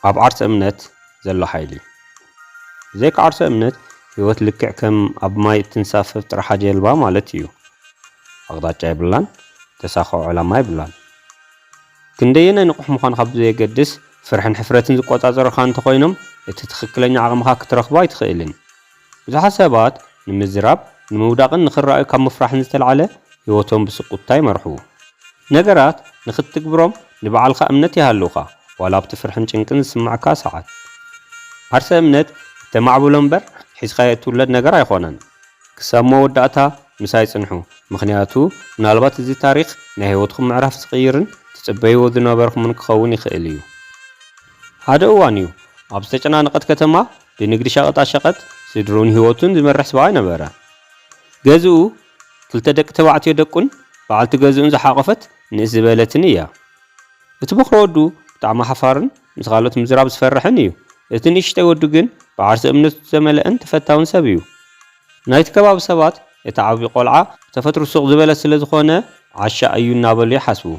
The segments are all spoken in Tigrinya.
ኣብ ዓርሰ እምነት ዘሎ ሓይሊ ዘይካ ዓርሰ እምነት ህይወት ልክዕ ከም ኣብ ማይ እትንሳፈፍ ጥራሓ ጀልባ ማለት እዩ። ኣቕጣጫ ይብላን ተሳኽዖ ዕላማ ይብላን። ክንደየና ንቑሕ ምዃን ካብ ዘየገድስ ፍርሕን ሕፍረትን ዝቆጻጸሩኻ እንተኾይኖም እቲ ትክክለኛ ዓቕምኻ ክትረኽቦ ኣይትኽእልን። ብዙሓት ሰባት ንምዝራብ ንምውዳቕን ንኽረኣዩ ካብ ምፍራሕን ዝተልዓለ ህይወቶም ብስቁታ ይመርሑ። ነገራት ንኽትግብሮም ንበዓልኻ እምነት ይሃልውኻ ዋላ ኣብቲ ፍርሕን ጭንቅን ዝስማዓካ ሰዓት። ዓርሰ እምነት ተማዕብሎ እምበር ሒዝካዮ እትውለድ ነገር ኣይኾነን። ክሳብ መወዳእታ ምሳይ ጽንሑ። ምክንያቱ ምናልባት እዚ ታሪኽ ናይ ህይወትኩም ምዕራፍ ዝቕይርን ትጽበይዎ ዝነበርኩምን ክኸውን ይኽእል እዩ። ሓደ እዋን እዩ ኣብ ዝተጨናነቐት ከተማ ብንግዲ ሸቐጣ ሸቐጥ ስድሩን ህይወቱን ዝመርሕ ሰብኣይ ነበረ። ገዝኡ ክልተ ደቂ ተባዕትዮ ደቁን በዓልቲ ገዝኡን ዝሓቖፈት ንእስ ዝበለትን እያ። እቲ በኩሪ ወዱ ብጣዕሚ ሓፋርን ምስ ካልኦት ምዝራብ ዝፈርሕን እዩ። እቲ ንእሽተይ ወዱ ግን ብዓርሰ እምነቱ ዘመልአን ተፈታውን ሰብ እዩ። ናይቲ ከባቢ ሰባት እቲ ዓብዪ ቆልዓ ተፈጥሮ ሱቕ ዝበለ ስለ ዝኾነ ዓሻ እዩ እናበሉ ይሓስቡ።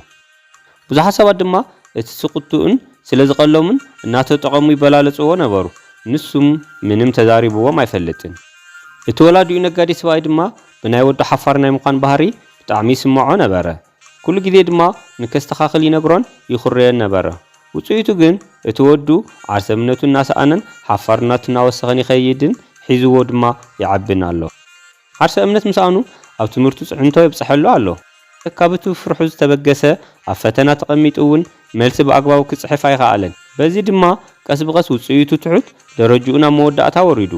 ብዙሓት ሰባት ድማ እቲ ስቁቱኡን ስለ ዝቐሎምን እናተጠቐሙ ይበላለጽዎ ነበሩ። ንሱም ምንም ተዛሪብዎም ኣይፈልጥን። እቲ ወላዲኡ ነጋዴ ሰብኣይ ድማ ብናይ ወዱ ሓፋር ናይ ምዃን ባህሪ ብጣዕሚ ይስምዖ ነበረ። ኩሉ ግዜ ድማ ንከስተኻኽል ይነግሮን ይኹርየን ነበረ። ውፅኢቱ ግን እቲ ወዱ ዓርሰ እምነቱ እናሰኣነን ሓፋርነቱ እናወሰኸን ይኸይድን ሒዝዎ ድማ ይዓብን ኣሎ። ዓርሰ እምነት ምሳኣኑ ኣብ ትምህርቱ ጽዕንቶ ይብጽሐሉ ኣሎ። ካብ እቲ ፍርሑ ዝተበገሰ ኣብ ፈተና ተቐሚጡ እውን መልሲ ብኣግባቡ ክጽሕፍ ኣይከኣለን። በዚ ድማ ቀስ ብቐስ ውፅኢቱ ትሑት ደረጅኡ ናብ መወዳእታ ወሪዱ።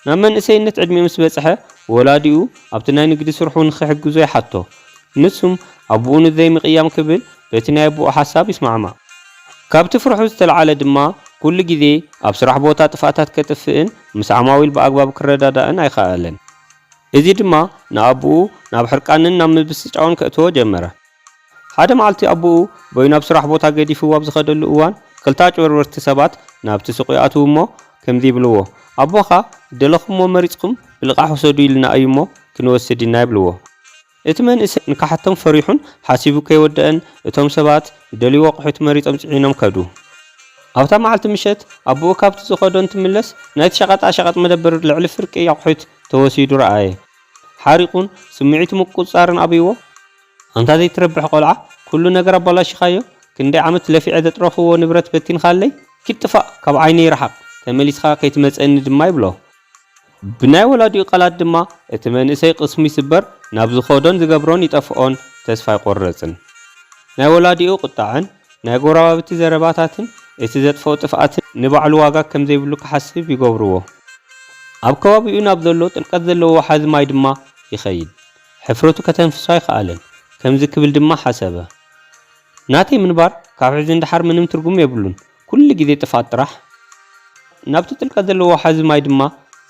ናብ መንእሰይነት ዕድሜ ምስ በጽሐ ወላዲኡ ኣብቲ ናይ ንግዲ ስርሑ ንኽሕግዞ ይሓቶ። ንሱም ኣቦኡ ንዘይ ምቕያም ክብል በቲ ናይ ኣቦኡ ሓሳብ ይስማዕማዕ። ካብቲ ፍርሑ ዝተልዓለ ድማ ኩሉ ግዜ ኣብ ስራሕ ቦታ ጥፋታት ከጥፍእን ምስ ዓማዊል ብኣግባብ ክረዳዳእን ኣይከኣለን። እዚ ድማ ንኣቦኡ ናብ ሕርቃንን ናብ ምብስጫውን ከእትዎ ጀመረ። ሓደ መዓልቲ ኣቦኡ በይኑ ናብ ስራሕ ቦታ ገዲፍዎ ኣብ ዝኸደሉ እዋን ክልተ ኣጭበርበርቲ ሰባት ናብቲ ሱቕ ይኣትዉ እሞ ከምዚ ይብልዎ፣ ኣቦኻ ደለኹሞ መሪፅኩም ብልቓሕ ወሰዱ ኢልና እዩ እሞ ክንወስድ ኢና ይብልዎ። እቲ መንእሰይ ንካሓቶም ፈሪሑን ሓሲቡ ከይወደአን እቶም ሰባት ደልይዎ ኣቑሑት መሪፆም ጽዒኖም ከዱ። ኣብታ መዓልቲ ምሸት ኣቦኡ ካብቲ ዝኸዶ እንትምለስ ናይቲ ሸቐጣ ሸቐጥ መደበር ልዕሊ ፍርቂ ኣቑሑት ተወሲዱ ረኣየ። ሓሪቁን ስምዒቱ ምቁፅጻርን ኣብይዎ፣ ኣንታ ዘይትረብሕ ቆልዓ ኩሉ ነገር ኣባላሽኻዮ፣ ክንደይ ዓመት ለፊዐ ዘጥረኽዎ ንብረት በቲንኻለይ፣ ክትጥፋእ ካብ ዓይነ ይረሓቕ፣ ተመሊስኻ ከይትመፀኒ ድማ ይብሎ። ብናይ ወላዲኡ ቃላት ድማ እቲ መንእሰይ ቅስሙ ይስበር፣ ናብ ዝኸዶን ዝገብሮን ይጠፍኦን ተስፋ ይቆረፅን። ናይ ወላዲኡ ቁጣዕን ናይ ጎረባብቲ ዘረባታትን እቲ ዘጥፍኦ ጥፍኣትን ንባዕሉ ዋጋ ከም ዘይብሉ ክሓስብ ይገብርዎ። ኣብ ከባቢኡ ናብ ዘሎ ጥልቀት ዘለዎ ወሓዚ ማይ ድማ ይኸይድ። ሕፍረቱ ከተንፍሶ ኣይከኣለን። ከምዚ ክብል ድማ ሓሰበ፣ ናተይ ምንባር ካብ ሕዚ እንድሓር ምንም ትርጉም የብሉን፣ ኩሉ ግዜ ጥፋት ጥራሕ። ናብቲ ጥልቀት ዘለዎ ወሓዚ ማይ ድማ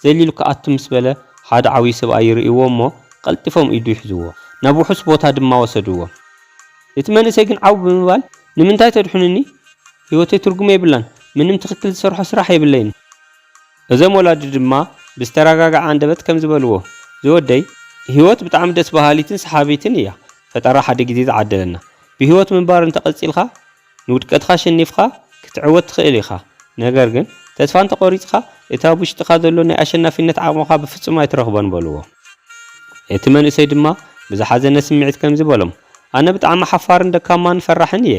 ዘሊሉ ክኣቱ ምስ በለ ሓደ ዓብዪ ሰብኣይ ይርእይዎ እሞ ቀልጢፎም ኢዱ ይሕዝዎ፣ ናብ ውሑስ ቦታ ድማ ወሰድዎ። እቲ መንእሰይ ግን ዓው ብምባል ንምንታይ ተድሕኑኒ? ህይወተይ ትርጉም የብላን፣ ምንም ትክክል ዝሰርሖ ስራሕ የብለይን። እዞም ወላዲ ድማ ብዝተረጋግዐ አንደበት ከም ዝበልዎ፣ ዝወደይ ህይወት ብጣዕሚ ደስ በሃሊትን ሰሓቢትን እያ። ፈጠራ ሓደ ግዜ ዝዓደለና። ብህይወት ምንባር እንተቐፂልካ ንውድቀትካ ሸኒፍካ ክትዕወት ትኽእል ኢኻ። ነገር ግን ተስፋ እንተቆሪፅካ እቲ ኣብ ውሽጥኻ ዘሎ ናይ ኣሸናፊነት ዓቕምኻ ብፍጹም ኣይትረኽቦን በልዎ። እቲ መንእሰይ ድማ ብዝሓዘነ ስምዒት ከም ዝበሎም፣ ኣነ ብጣዕሚ ሓፋርን ደካማን ፈራሕን እየ።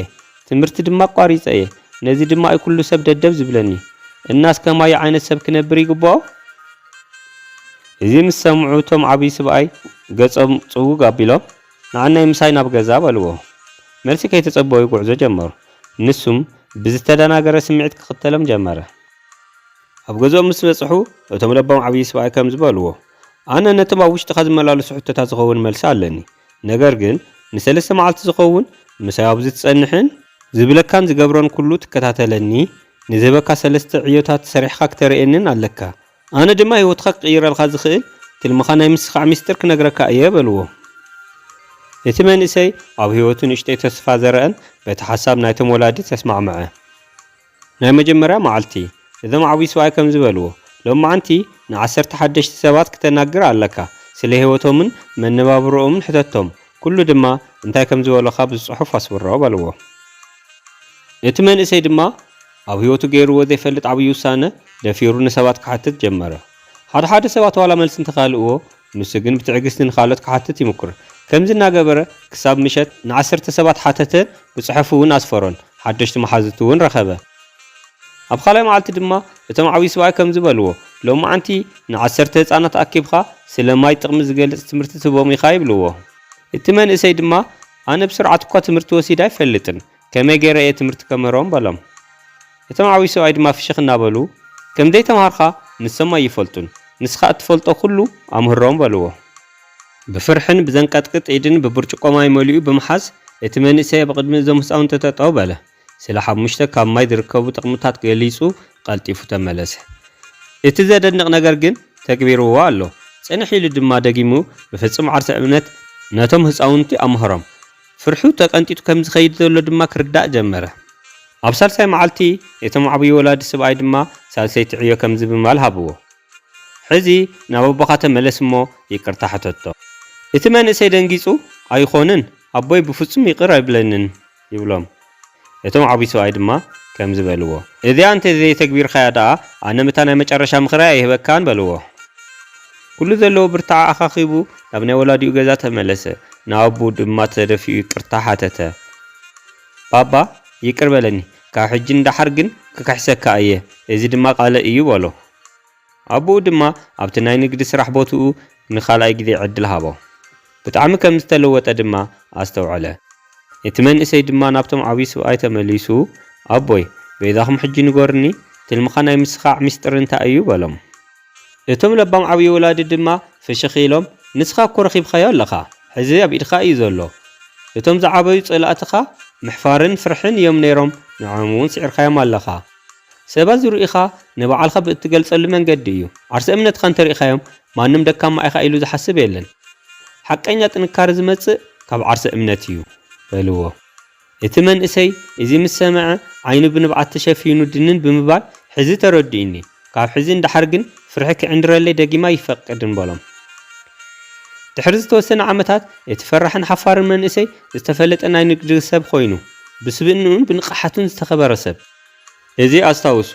ትምህርቲ ድማ ኣቋሪፀ እየ። ነዚ ድማ ኣይ ኩሉ ሰብ ደደብ ዝብለኒ። እናስ ከማይ ዓይነት ሰብ ክነብር ይግብኦ? እዚ ምስ ሰምዑ እቶም ዓብዪ ሰብኣይ ገጾም ጽውግ ኣቢሎም ንዓናይ ምሳይ ናብ ገዛ በልዎ። መልሲ ከይተጸበዩ ጉዕዞ ጀመሩ። ንሱም ብዝተደናገረ ስምዒት ክኽተሎም ጀመረ። ኣብ ገዝኦም ምስ በጽሑ እቶም ለቦም ዓብዪ ሰብኣይ ከም ዝበልዎ፣ ኣነ ነቶም ኣብ ውሽጥኻ ዝመላለሱ ሕቶታት ዝኸውን መልሲ ኣለኒ። ነገር ግን ንሰለስተ መዓልቲ ዝኸውን ምሳይ ኣብዚ ትጸንሕን ዝብለካን ዝገብሮን ኩሉ ትከታተለኒ፣ ንዝህበካ ሰለስተ ዕዮታት ሰሪሕካ ክተርእየንን ኣለካ። ኣነ ድማ ህይወትካ ክቕይረልካ ዝኽእል ትልምኻ ናይ ምስኻዕ ሚስጥር ክነግረካ እየ በልዎ። እቲ መንእሰይ ኣብ ህይወቱ ንእሽተይ ተስፋ ዘርአን በቲ ሓሳብ ናይቶም ወላዲ ተስማዕምዐ። ናይ መጀመርያ መዓልቲ እዞም ዓብዪ ሰብኣይ ከም ዝበልዎ፣ ሎም መዓንቲ ን10 ሓደሽቲ ሰባት ክተናግር ኣለካ። ስለ ህይወቶምን መነባብሮኦምን ሕተቶም፣ ኩሉ ድማ እንታይ ከም ዝበለካ ብጽሑፍ ኣስብሮ በልዎ። እቲ መንእሰይ ድማ ኣብ ህይወቱ ገይርዎ ዘይፈልጥ ዓብዪ ውሳነ ደፊሩ ንሰባት ክሓትት ጀመረ። ሓደ ሰባት ዋላ መልሲ እንተኻልእዎ ንሱ ግን ብትዕግስቲ ንኻልኦት ክሓትት ይምኩር። ከምዚ እናገበረ ክሳብ ምሸት ን10 ሰባት ሓተተ፣ ብፅሑፍ እውን ኣስፈሮን፣ ሓደሽቲ መሓዝት እውን ረኸበ። ኣብ ካልኣይ መዓልቲ ድማ እቶም ዓብዪ ሰብኣይ ከምዚ በልዎ፣ ሎማዓንቲ ን10 ህፃናት ኣኪብኻ ስለማይ ጥቕሚ ዝገልጽ ትምህርቲ ትቦም ኢኻ ይብልዎ። እቲ መንእሰይ ድማ ኣነ ብስርዓት እኳ ትምህርቲ ወሲደ ኣይፈልጥን፣ ከመይ ገይረ እየ ትምህርቲ ከምህሮም በሎም። እቶም ዓብዪ ሰብኣይ ድማ ፍሽኽ እናበሉ ከምዘይ ተምሃርካ ንሶም ኣይፈልጡን፣ ንስኻ እትፈልጦ ኩሉ ኣምህሮም በልዎ። ብፍርሕን ብዘንቀጥቅጥ ኢድን ብብርጭቆ ማይ መሊኡ ብምሓዝ እቲ መንእሰይ ኣብ ቅድሚ እዞም ህፃውንቲ ጠጠው በለ። ስለ 5 ካብ ማይ ዝርከቡ ጥቕምታት ገሊጹ ቀልጢፉ ተመለሰ። እቲ ዘደንቕ ነገር ግን ተግቢርዎ ኣሎ። ጽንሕ ኢሉ ድማ ደጊሙ ብፍጹም ዓርሰ እምነት ነቶም ህፃውንቲ ኣምህሮም። ፍርሑ ተቐንጢጡ ከም ዝኸይድ ዘሎ ድማ ክርዳእ ጀመረ። ኣብ ሳልሳይ መዓልቲ እቶም ዓብዪ ወላዲ ሰብኣይ ድማ ሳልሰይቲ ዕዮ ከምዚ ብምባል ሃብዎ፣ ሕዚ ናብ ኣቦኻ ተመለስ እሞ ይቅርታ ሕተቶ። እቲ መንእሰይ ደንጊጹ ኣይኾንን ኣቦይ ብፍጹም ይቕር ኣይብለንን ይብሎም። እቶም ዓብዪ ሰብኣይ ድማ ከምዚ በልዎ፣ እዚኣ እንተዘይተግቢርካያ ደኣ ኣነ ምታ ናይ መጨረሻ ምኽሪ ኣይህበካን በልዎ። ኩሉ ዘለዎ ብርታዕ ኣኻኺቡ ናብ ናይ ወላዲኡ ገዛ ተመለሰ። ንኣቦ ድማ ተደፊኡ ይቅርታ ሓተተ። ባባ ይቅር በለኒ፣ ካብ ሕጂ እንዳሓር ግን ክካሕሰካ እየ፣ እዚ ድማ ቃለ እዩ በሎ። ኣቦኡ ድማ ኣብቲ ናይ ንግዲ ስራሕ ቦትኡ ንኻልኣይ ግዜ ዕድል ሃቦ። ብጣዕሚ ከም ዝተለወጠ ድማ ኣስተውዕለ። እቲ መንእሰይ ድማ ናብቶም ዓብዪ ሰብኣይ ተመሊሱ ኣቦይ ቤዛኹም ሕጂ ንገርኒ፣ ትልምኻ ናይ ምስኻዕ ሚስጥር እንታይ እዩ በሎም። እቶም ለባም ዓብዪ ወላዲ ድማ ፍሽኽ ኢሎም ንስኻ እኮ ረኺብካዮ ኣለኻ፣ ሕዚ ኣብ ኢድኻ እዩ ዘሎ። እቶም ዝዓበዩ ጸላእትኻ ምሕፋርን ፍርሕን እዮም ነይሮም፣ ንዖም እውን ስዒርካዮም ኣለኻ። ሰባት ዝርኢኻ ንባዕልኻ ብእትገልጸሉ መንገዲ እዩ። ዓርሰ እምነትኻ እንተሪኢኻዮም ማንም ደካማ ኢኻ ኢሉ ዝሓስብ የለን። ሓቀኛ ጥንካረ ዝመጽእ ካብ ዓርሰ እምነት እዩ በልዎ። እቲ መንእሰይ እዚ ምስ ሰምዐ ዓይኑ ብንብዓት ተሸፊኑ ድንን ብምባል ሕዚ ተረዲእኒ፣ ካብ ሕዚ እንዳሓር ግን ፍርሒ ክዕንድረለይ ደጊማ ይፈቅድን በሎም። ድሕሪ ዝተወሰነ ዓመታት እቲ ፈራሕን ሓፋርን መንእሰይ ዝተፈለጠ ናይ ንግዲ ሰብ ኮይኑ ብስብእንኡን ብንቕሓቱን ዝተኸበረ ሰብ። እዚ ኣስታውሱ፣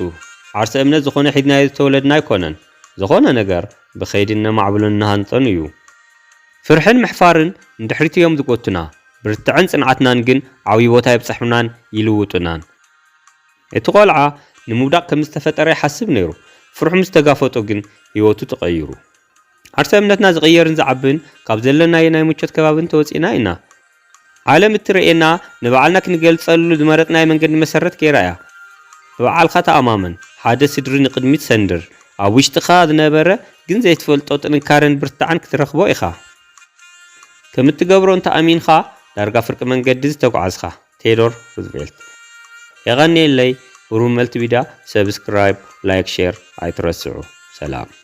ዓርሰ እምነት ዝኾነ ሒድናዮ ዝተወለድና ኣይኮነን፣ ዝኾነ ነገር ብኸይዲ ነማዕብሎን ንሃንፀን እዩ። ፍርሕን ምሕፋርን እንድሕሪት እዮም ዝጎቱና፣ ብርትዕን ጽንዓትናን ግን ዓብዪ ቦታ የብፅሑናን ይልውጡናን። እቲ ቆልዓ ንምውዳቕ ከም ዝተፈጠረ ይሓስብ ነይሩ፣ ፍርሑ ምስ ተጋፈጦ ግን ህይወቱ ተቐይሩ። ዓርሰ እምነትና ዝቕየርን ዝዓብን ካብ ዘለናዮ ናይ ምቾት ከባብን ተወፂና ኢና። ዓለም እትርእየና ንባዕልና ክንገልጸሉ ዝመረጥናዮ መንገዲ መሰረት ገይራ እያ። ብባዕልካ ተኣማመን፣ ሓደ ስድሪ ንቅድሚት ሰንድር፣ ኣብ ውሽጥኻ ዝነበረ ግን ዘይትፈልጦ ጥንካረን ብርታዕን ክትረኽቦ ኢኻ። ከም እትገብሮ እንተኣሚንኻ ዳርጋ ፍርቂ መንገዲ ዝተጓዓዝኻ። ቴዎዶር ሩዝቬልት። የቐኒየለይ ብሩም መልቲሚድያ ሰብስክራይብ፣ ላይክ፣ ሼር ኣይትረስዑ። ሰላም።